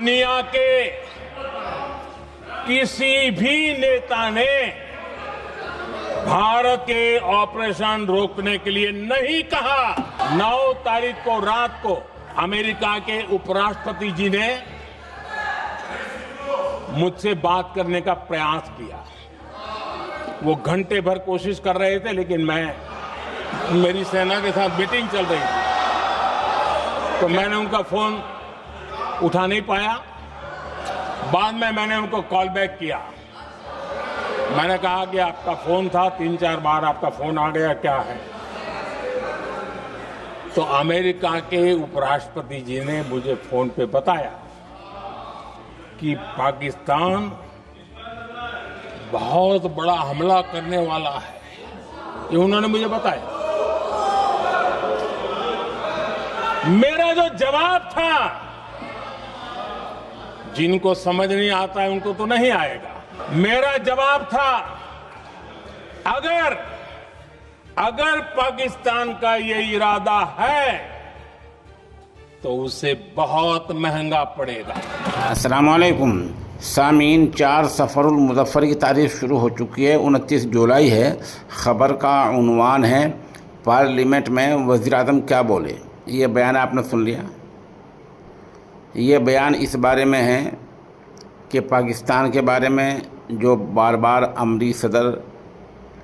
दुनिया के किसी भी नेता ने भारत के ऑपरेशन रोकने के लिए नहीं कहा। 9 तारीख को रात को अमेरिका के उपराष्ट्रपति जी ने मुझसे बात करने का प्रयास किया। वो घंटे भर कोशिश कर रहे थे, लेकिन मेरी सेना के साथ मीटिंग चल रही थी, तो मैंने उनका फोन उठा नहीं पाया। बाद में मैंने उनको कॉल बैक किया। मैंने कहा कि आपका फोन था, 3-4 बार आपका फोन आ गया, क्या है? तो अमेरिका के उपराष्ट्रपति जी ने मुझे फोन पे बताया कि पाकिस्तान बहुत बड़ा हमला करने वाला है। ये उन्होंने मुझे बताया। मेरा जो जवाब था, जिनको समझ नहीं आता है उनको तो नहीं आएगा, मेरा जवाब था, अगर पाकिस्तान का ये इरादा है तो उसे बहुत महंगा पड़ेगा। अस्सलाम वालेकुम सामीन। 4 सफ़रुल मुज़फ़्फ़र की तारीख शुरू हो चुकी है। 29 जुलाई है। ख़बर का उन्वान है पार्लियामेंट में वज़ीर-ए-आज़म क्या बोले। ये बयान आपने सुन लिया। ये बयान इस बारे में है कि पाकिस्तान के बारे में जो बार बार अमरीकी सदर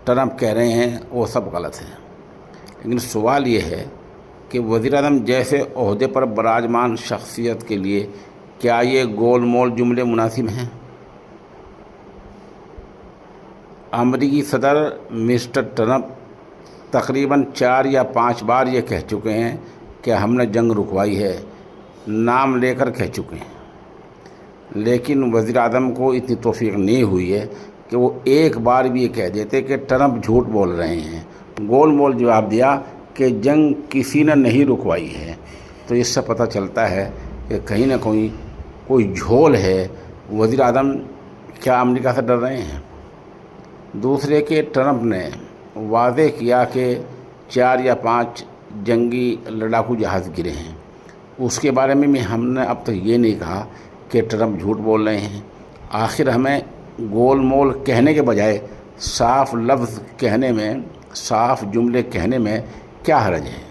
ट्रंप कह रहे हैं वो सब गलत है। लेकिन सवाल ये है कि वज़ीर-ए-आज़म जैसे ओहदे पर बराजमान शख्सियत के लिए क्या ये गोल मोल जुमले मुनासिब हैं? अमरीकी सदर मिस्टर ट्रंप तकरीबन 4 या 5 बार ये कह चुके हैं कि हमने जंग रुकवाई है, नाम लेकर कह चुके हैं। लेकिन वज़ीर-ए-आज़म को इतनी तौफीक नहीं हुई है कि वो एक बार भी ये कह देते कि ट्रंप झूठ बोल रहे हैं। गोल मोल जवाब दिया कि जंग किसी ने नहीं रुकवाई है। तो इससे पता चलता है कि कहीं ना कहीं कोई झोल है। वज़ीर-ए-आज़म क्या अमेरिका से डर रहे हैं? दूसरे के ट्रंप ने वादे किया कि 4 या 5 जंगी लड़ाकू जहाज़ गिरे हैं। उसके बारे में भी हमने अब तक ये नहीं कहा कि ट्रंप झूठ बोल रहे हैं। आखिर हमें गोल मोल कहने के बजाय साफ लफ्ज़ कहने में, साफ जुमले कहने में क्या हर्ज है?